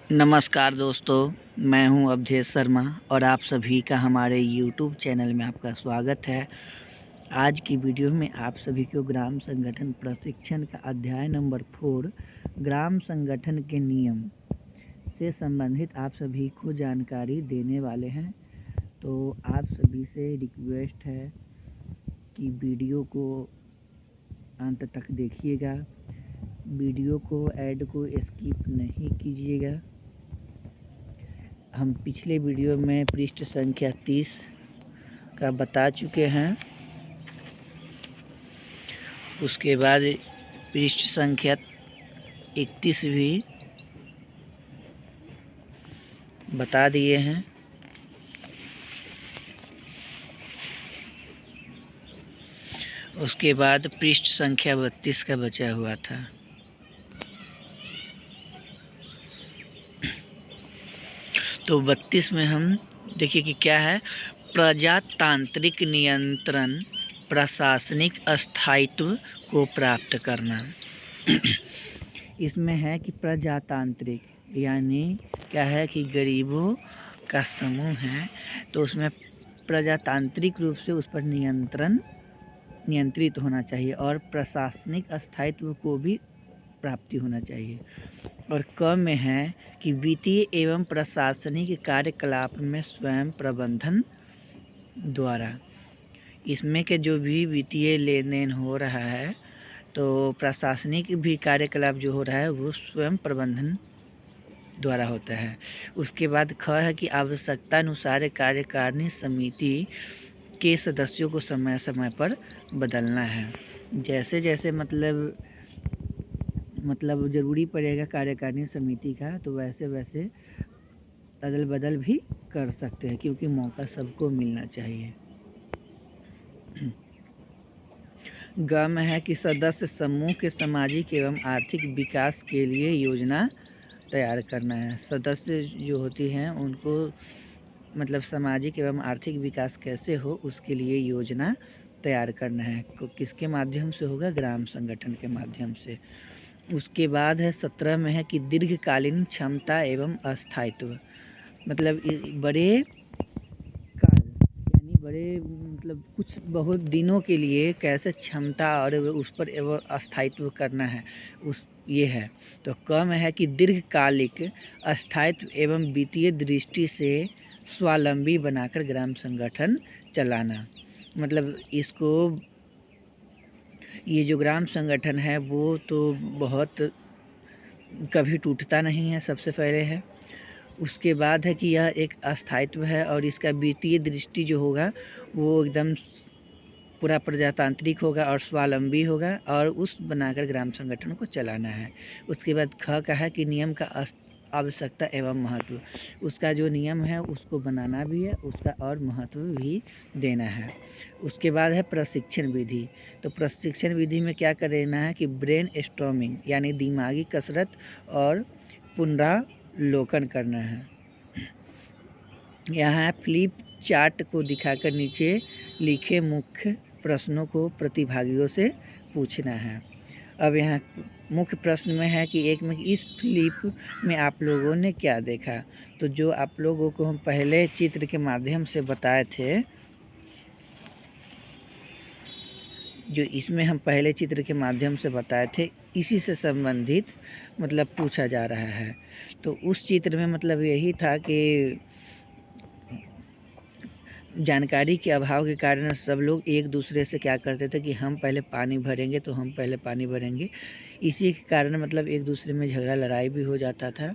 नमस्कार दोस्तों, मैं हूं अवधेश शर्मा और आप सभी का हमारे YouTube चैनल में आपका स्वागत है। आज की वीडियो में आप सभी को ग्राम संगठन प्रशिक्षण का अध्याय नंबर 4 ग्राम संगठन के नियम से संबंधित आप सभी को जानकारी देने वाले हैं। तो आप सभी से रिक्वेस्ट है कि वीडियो को अंत तक देखिएगा, वीडियो को ऐड को स्किप नहीं कीजिएगा। हम पिछले वीडियो में पृष्ठ संख्या 30 का बता चुके हैं। उसके बाद पृष्ठ संख्या 31 भी बता दिए हैं। उसके बाद पृष्ठ संख्या 32 का बचा हुआ था। तो 32 में हम देखिए कि क्या है, प्रजातांत्रिक नियंत्रण प्रशासनिक स्थायित्व को प्राप्त करना। इसमें है कि प्रजातांत्रिक यानी क्या है कि गरीबों का समूह है, तो उसमें प्रजातांत्रिक रूप से उस पर नियंत्रित होना चाहिए और प्रशासनिक स्थायित्व को भी प्राप्ति होना चाहिए। और क में है कि वित्तीय एवं प्रशासनिक कार्यकलाप में स्वयं प्रबंधन द्वारा। इसमें के जो भी वित्तीय लेन देन हो रहा है, तो प्रशासनिक भी कार्यकलाप जो हो रहा है वो स्वयं प्रबंधन द्वारा होता है। उसके बाद ख है कि आवश्यकता अनुसार कार्यकारिणी समिति के सदस्यों को समय समय पर बदलना है। जैसे जैसे मतलब ज़रूरी पड़ेगा कार्यकारिणी समिति का, तो वैसे वैसे अदल बदल भी कर सकते हैं, क्योंकि मौका सबको मिलना चाहिए। ग में है कि सदस्य समूह के सामाजिक एवं आर्थिक विकास के लिए योजना तैयार करना है। सदस्य जो होती हैं उनको मतलब सामाजिक एवं आर्थिक विकास कैसे हो उसके लिए योजना तैयार करना है। किसके माध्यम से होगा? ग्राम संगठन के माध्यम से। उसके बाद है 17 में है कि दीर्घकालीन क्षमता एवं अस्थायित्व, मतलब बड़े काल यानी बड़े मतलब कुछ बहुत दिनों के लिए कैसे क्षमता और उस पर एवं अस्थायित्व करना है, ये है। तो क में है कि दीर्घकालिक अस्थायित्व एवं वित्तीय दृष्टि से स्वावलंबी बनाकर ग्राम संगठन चलाना। मतलब इसको ये जो ग्राम संगठन है वो तो बहुत कभी टूटता नहीं है, सबसे पहले है। उसके बाद है कि यह एक अस्थायित्व है और इसका वित्तीय दृष्टि जो होगा वो एकदम पूरा प्रजातांत्रिक होगा और स्वावलंबी होगा और उस बनाकर ग्राम संगठन को चलाना है। उसके बाद ख का है कि नियम का आवश्यकता एवं महत्व, उसका जो नियम है उसको बनाना भी है, उसका और महत्व भी देना है। उसके बाद है प्रशिक्षण विधि। तो प्रशिक्षण विधि में क्या करना है कि ब्रेन स्टॉर्मिंग यानी दिमागी कसरत और पुनरावलोकन करना है। यहाँ फ्लिप चार्ट को दिखाकर नीचे लिखे मुख्य प्रश्नों को प्रतिभागियों से पूछना है। अब यहाँ मुख्य प्रश्न में है कि एक में इस फ्लिप में आप लोगों ने क्या देखा। तो जो आप लोगों को हम पहले चित्र के माध्यम से बताए थे, जो इसमें हम पहले चित्र के माध्यम से बताए थे, इसी से संबंधित मतलब पूछा जा रहा है। तो उस चित्र में मतलब यही था कि जानकारी के अभाव के कारण सब लोग एक दूसरे से क्या करते थे कि हम पहले पानी भरेंगे, तो हम पहले पानी भरेंगे। इसी के कारण मतलब एक दूसरे में झगड़ा लड़ाई भी हो जाता था।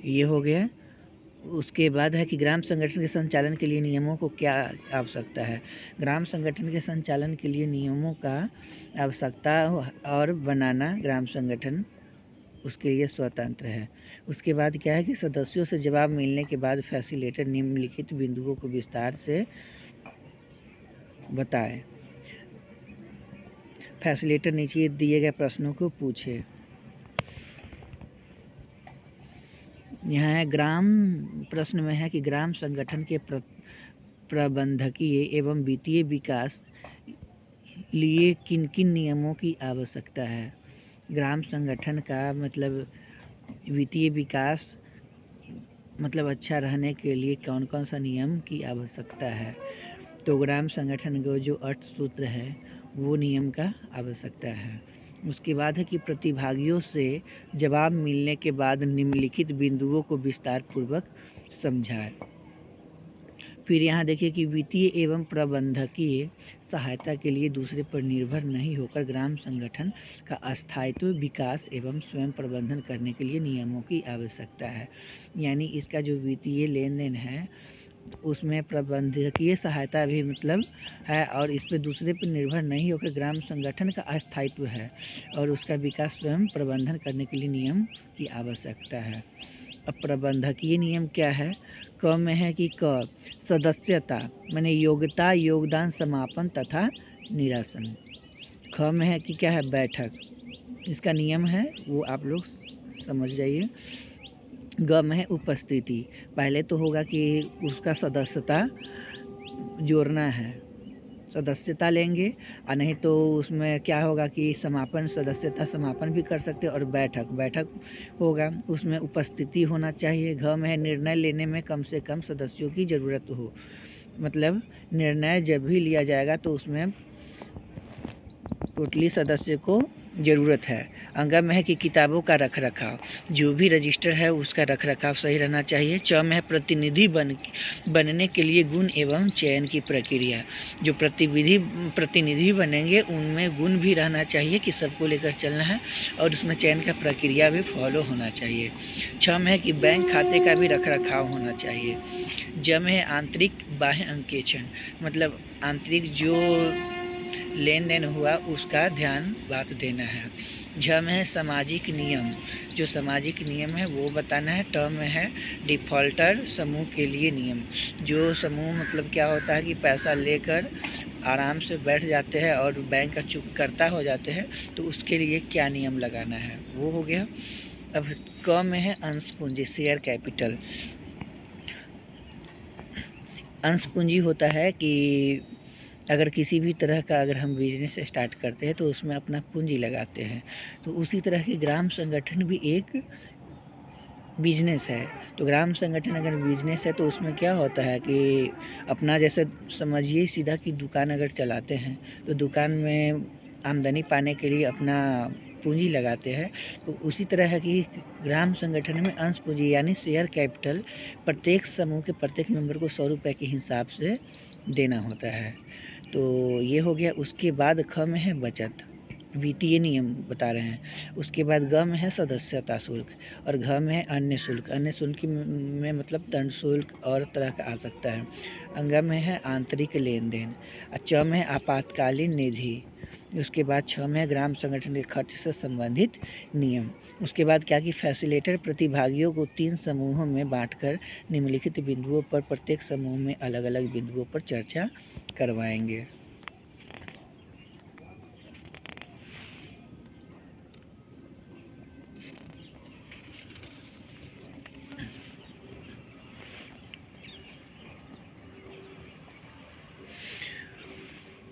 ये हो गया। उसके बाद है कि ग्राम संगठन के संचालन के लिए नियमों को क्या आवश्यकता है। ग्राम संगठन के संचालन के लिए नियमों का आवश्यकता और बनाना ग्राम संगठन उसके लिए स्वतंत्र है। उसके बाद क्या है कि सदस्यों से जवाब मिलने के बाद फैसिलिटेटर निम्नलिखित बिंदुओं को विस्तार से बताएं। फैसिलिटेटर नीचे दिए गए प्रश्नों को पूछे। यहाँ है ग्राम प्रश्न में है कि ग्राम संगठन के प्रबंधकीय एवं वित्तीय विकास लिए किन किन नियमों की आवश्यकता है। ग्राम संगठन का मतलब वित्तीय विकास मतलब अच्छा रहने के लिए कौन कौन सा नियम की आवश्यकता है। तो ग्राम संगठन का जो अर्थसूत्र है वो नियम का आवश्यकता है। उसके बाद है कि प्रतिभागियों से जवाब मिलने के बाद निम्नलिखित बिंदुओं को विस्तार पूर्वक समझाएं। फिर यहाँ देखिए कि वित्तीय एवं प्रबंधकीय सहायता के लिए दूसरे पर निर्भर नहीं होकर ग्राम संगठन का अस्थायित्व, विकास एवं स्वयं प्रबंधन करने के लिए नियमों की आवश्यकता है। यानी इसका जो वित्तीय लेन देन है उसमें प्रबंधकीय सहायता भी मतलब है और इस पर दूसरे पर निर्भर नहीं होकर ग्राम संगठन का अस्थायित्व है और उसका विकास स्वयं प्रबंधन करने के लिए नियम की आवश्यकता है। अब प्रबंधकीय नियम क्या है? क में है कि क सदस्यता माने योग्यता, योगदान, समापन तथा निरासन। ख में है कि क्या है? बैठक। इसका नियम है वो आप लोग समझ जाइए। ग में है उपस्थिति। पहले तो होगा कि उसका सदस्यता जोड़ना है, सदस्यता लेंगे और नहीं तो उसमें क्या होगा कि समापन, सदस्यता समापन भी कर सकते हैं। और बैठक होगा, उसमें उपस्थिति होना चाहिए। घ में है निर्णय लेने में कम से कम सदस्यों की ज़रूरत हो, मतलब निर्णय जब भी लिया जाएगा तो उसमें टोटली सदस्य को ज़रूरत है। अंग में है कि किताबों का रख रखाव, जो भी रजिस्टर है उसका रख रखाव सही रहना चाहिए। च में है प्रतिनिधि बनने के लिए गुण एवं चयन की प्रक्रिया, जो प्रतिनिधि बनेंगे उनमें गुण भी रहना चाहिए कि सबको लेकर चलना है और उसमें चयन का प्रक्रिया भी फॉलो होना चाहिए। छ में है कि बैंक खाते का भी रख रखाव होना चाहिए। ज में है आंतरिक बाह्य अंकेक्षण, मतलब आंतरिक जो लेन देन हुआ उसका ध्यान बात देना है। झ में है सामाजिक नियम, जो सामाजिक नियम है वो बताना है। ट में है डिफ़ॉल्टर समूह के लिए नियम, जो समूह मतलब क्या होता है कि पैसा लेकर आराम से बैठ जाते हैं और बैंक का चुककर्ता हो जाते हैं, तो उसके लिए क्या नियम लगाना है वो हो गया। अब क में है अंश पूंजी, शेयर कैपिटल। अंश पूंजी होता है कि अगर किसी भी तरह का अगर हम बिजनेस स्टार्ट करते हैं तो उसमें अपना पूंजी लगाते हैं, तो उसी तरह की ग्राम संगठन भी एक बिजनेस है। तो ग्राम संगठन अगर बिजनेस है तो उसमें क्या होता है कि अपना जैसे समझिए सीधा कि दुकान अगर चलाते हैं तो दुकान में आमदनी पाने के लिए अपना पूंजी लगाते हैं, तो उसी तरह है कि ग्राम संगठन में अंश पूंजी यानी शेयर कैपिटल प्रत्येक समूह के प्रत्येक मेंबर को 100 रुपये के हिसाब से देना होता है। तो ये हो गया। उसके बाद ख में है बचत, वित्तीय नियम बता रहे हैं। उसके बाद ग में है सदस्यता शुल्क और घ में है अन्य शुल्क। अन्य शुल्क में मतलब दंड शुल्क और तरह का आ सकता है। अंग में है आंतरिक लेन देन। च में है आपातकालीन निधि। उसके बाद छ में है ग्राम संगठन के खर्च से संबंधित नियम। उसके बाद क्या कि फैसिलिटेटर प्रतिभागियों को 3 समूहों में बांटकर निम्नलिखित बिंदुओं पर प्रत्येक समूह में अलग अलग बिंदुओं पर चर्चा करवाएंगे।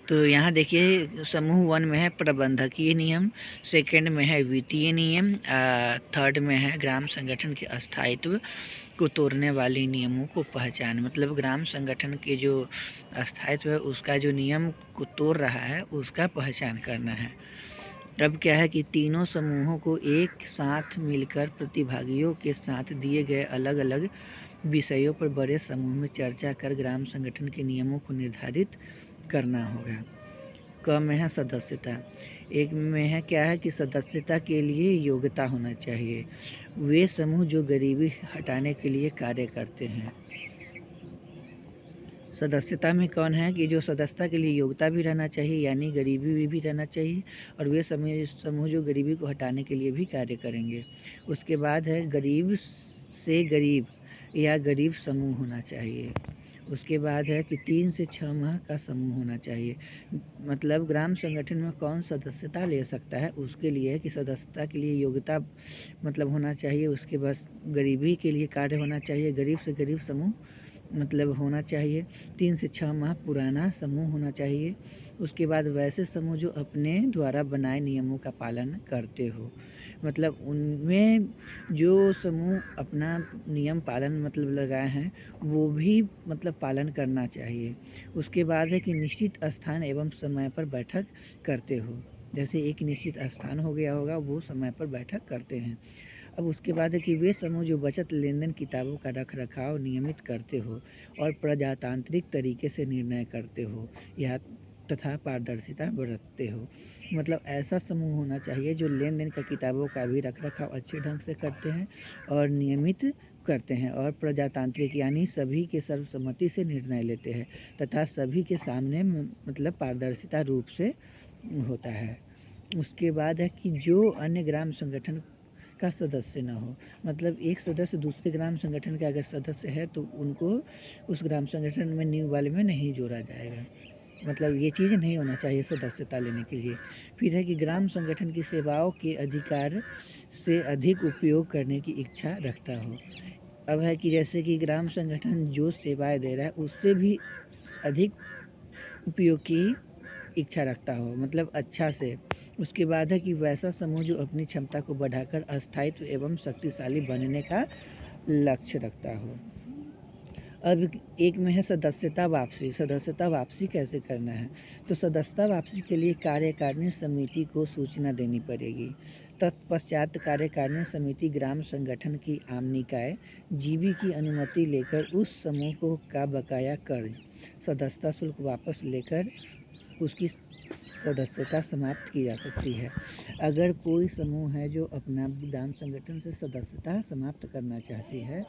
तो यहाँ देखिए समूह 1 में है प्रबंधकीय नियम, सेकंड में है वित्तीय नियम, थर्ड में है ग्राम संगठन के अस्थायित्व को तोड़ने वाले नियमों को पहचान, मतलब ग्राम संगठन के जो अस्थायित्व है उसका जो नियम को तोड़ रहा है उसका पहचान करना है। अब क्या है कि तीनों समूहों को एक साथ मिलकर प्रतिभागियों के साथ दिए गए अलग अलग विषयों पर बड़े समूह में चर्चा कर ग्राम संगठन के नियमों को निर्धारित करना होगा। क में है सदस्यता। एक में है क्या है कि सदस्यता के लिए योग्यता होना चाहिए। वे समूह जो गरीबी हटाने के लिए कार्य करते हैं। सदस्यता में कौन है कि जो सदस्यता के लिए योग्यता भी रहना चाहिए यानी गरीबी भी रहना चाहिए और वे समूह जो गरीबी को हटाने के लिए भी कार्य करेंगे। उसके बाद है गरीब से गरीब या गरीब समूह होना चाहिए। उसके बाद है कि 3 से 6 माह का समूह होना चाहिए। मतलब ग्राम संगठन में कौन सदस्यता ले सकता है उसके लिए कि सदस्यता के लिए योग्यता मतलब होना चाहिए। उसके बाद गरीबी के लिए कार्य होना चाहिए, गरीब से गरीब समूह मतलब होना चाहिए, 3 से 6 माह पुराना समूह होना चाहिए। उसके बाद वैसे समूह जो अपने द्वारा बनाए नियमों का पालन करते हो, मतलब उनमें जो समूह अपना नियम पालन मतलब लगाए हैं वो भी मतलब पालन करना चाहिए। उसके बाद है कि निश्चित स्थान एवं समय पर बैठक करते हो। जैसे एक निश्चित स्थान हो गया होगा, वो समय पर बैठक करते हैं। अब उसके बाद है कि वे समूह जो बचत लेन-देन किताबों का रख-रखाव नियमित करते हो और प्रजातांत्रिक तरीके से निर्णय करते हो या तथा पारदर्शिता बरतते हो। मतलब ऐसा समूह होना चाहिए जो लेन-देन का किताबों का भी रख-रखाव अच्छे ढंग से करते हैं और नियमित करते हैं और प्रजातांत्रिक यानी सभी के सर्वसम्मति से निर्णय लेते हैं तथा सभी के सामने मतलब पारदर्शिता रूप से होता है। उसके बाद है कि जो अन्य ग्राम संगठन का सदस्य ना हो। मतलब एक सदस्य दूसरे ग्राम संगठन का अगर सदस्य है तो उनको उस ग्राम संगठन में न्यू वाले में नहीं जोड़ा जाएगा। मतलब ये चीज़ नहीं होना चाहिए सदस्यता लेने के लिए। फिर है कि ग्राम संगठन की सेवाओं के अधिकार से अधिक उपयोग करने की इच्छा रखता हो। अब है कि जैसे कि ग्राम संगठन जो सेवाएं दे रहा है उससे भी अधिक उपयोग की इच्छा रखता हो, मतलब अच्छा से। उसके बाद है कि वैसा समूह जो अपनी क्षमता को बढ़ाकर अस्थायित्व एवं शक्तिशाली बनने का लक्ष्य रखता हो। अब एक में है सदस्यता वापसी। सदस्यता वापसी कैसे करना है? तो सदस्यता वापसी के लिए कार्यकारिणी समिति को सूचना देनी पड़ेगी। तत्पश्चात कार्यकारिणी समिति ग्राम संगठन की आम निकाय जीबी की अनुमति लेकर उस समूह को का बकाया कर्ज सदस्यता शुल्क वापस लेकर उसकी सदस्यता समाप्त की जा सकती है। अगर कोई समूह है जो अपना ग्राम संगठन से सदस्यता समाप्त करना चाहती है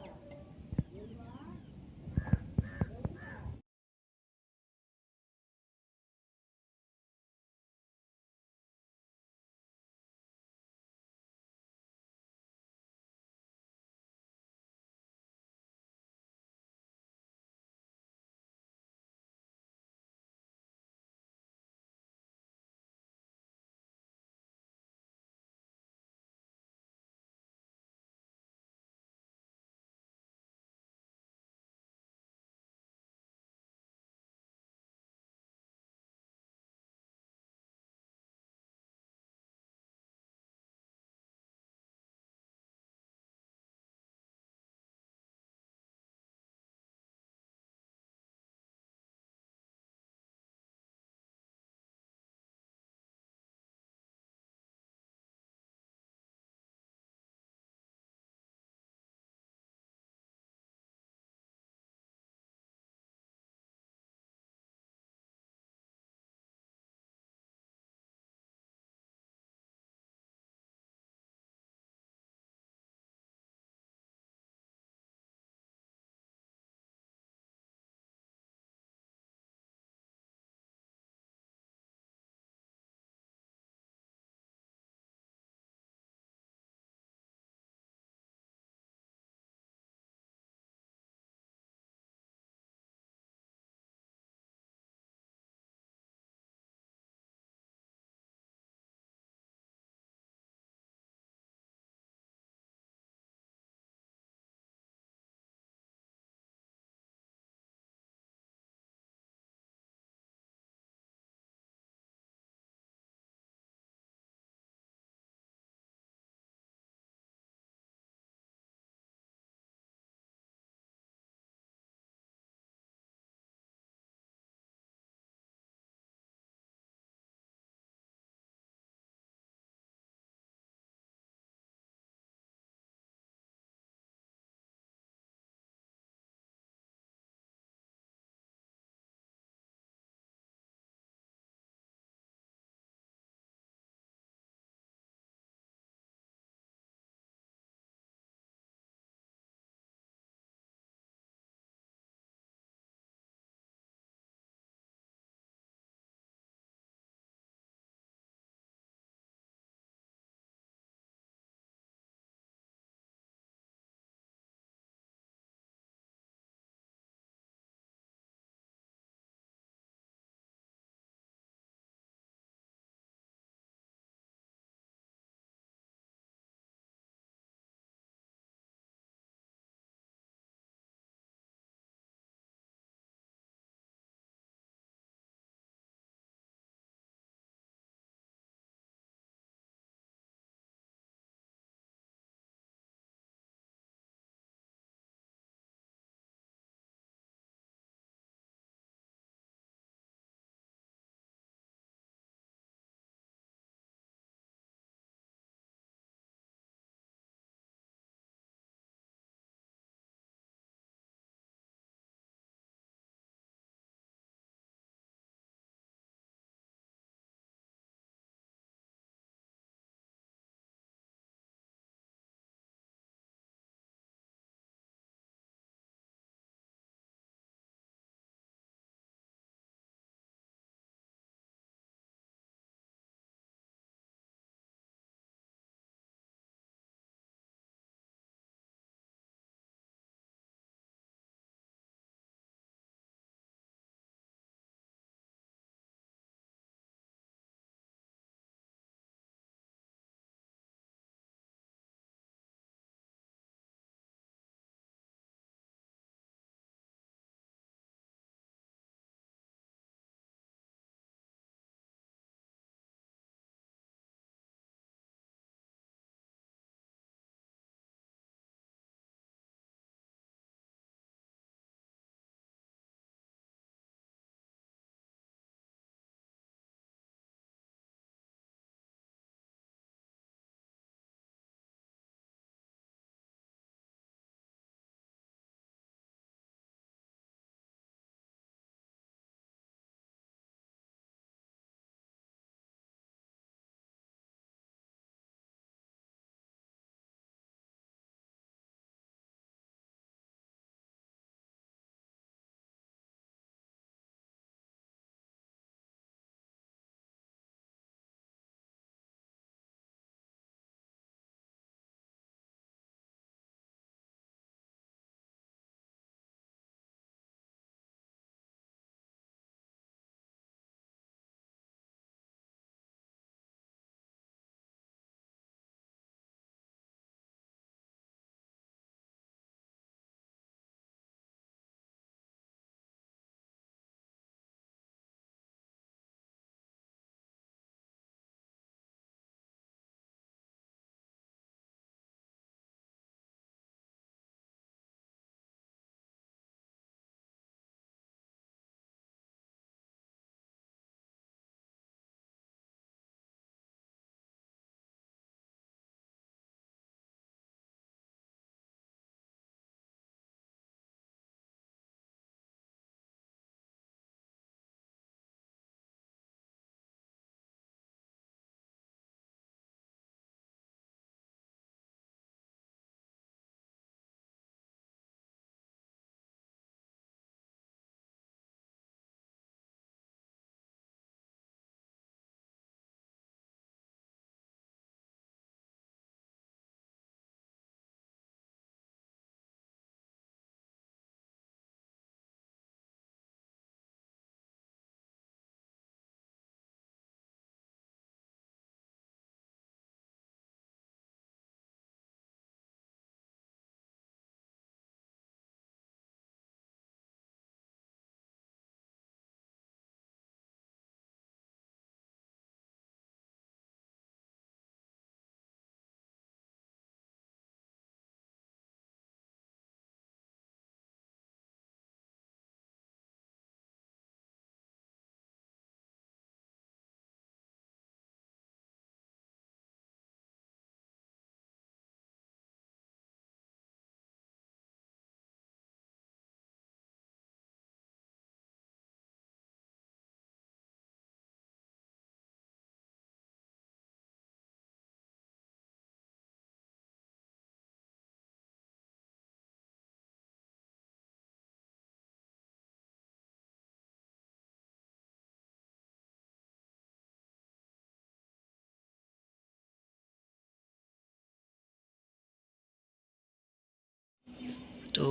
तो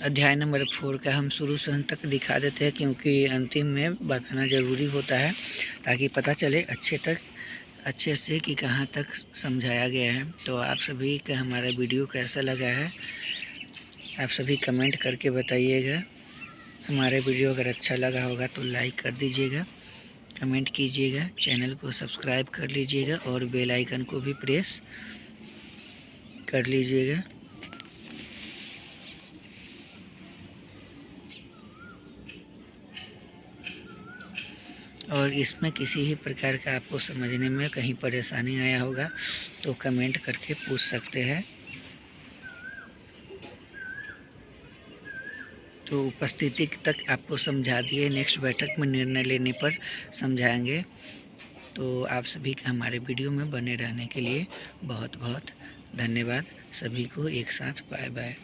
अध्याय नंबर 4 का हम शुरू से अंत तक दिखा देते हैं, क्योंकि अंतिम में बताना ज़रूरी होता है ताकि पता चले अच्छे से कि कहाँ तक समझाया गया है। तो आप सभी का हमारा वीडियो कैसा लगा है आप सभी कमेंट करके बताइएगा। हमारे वीडियो अगर अच्छा लगा होगा तो लाइक कर दीजिएगा, कमेंट कीजिएगा, चैनल को सब्सक्राइब कर लीजिएगा और बेल आइकन को भी प्रेस कर लीजिएगा। और इसमें किसी भी प्रकार का आपको समझने में कहीं परेशानी आया होगा तो कमेंट करके पूछ सकते हैं। तो उपस्थिति तक आपको समझा दिए, नेक्स्ट बैठक में निर्णय लेने पर समझाएंगे। तो आप सभी का हमारे वीडियो में बने रहने के लिए बहुत बहुत धन्यवाद। सभी को एक साथ बाय बाय।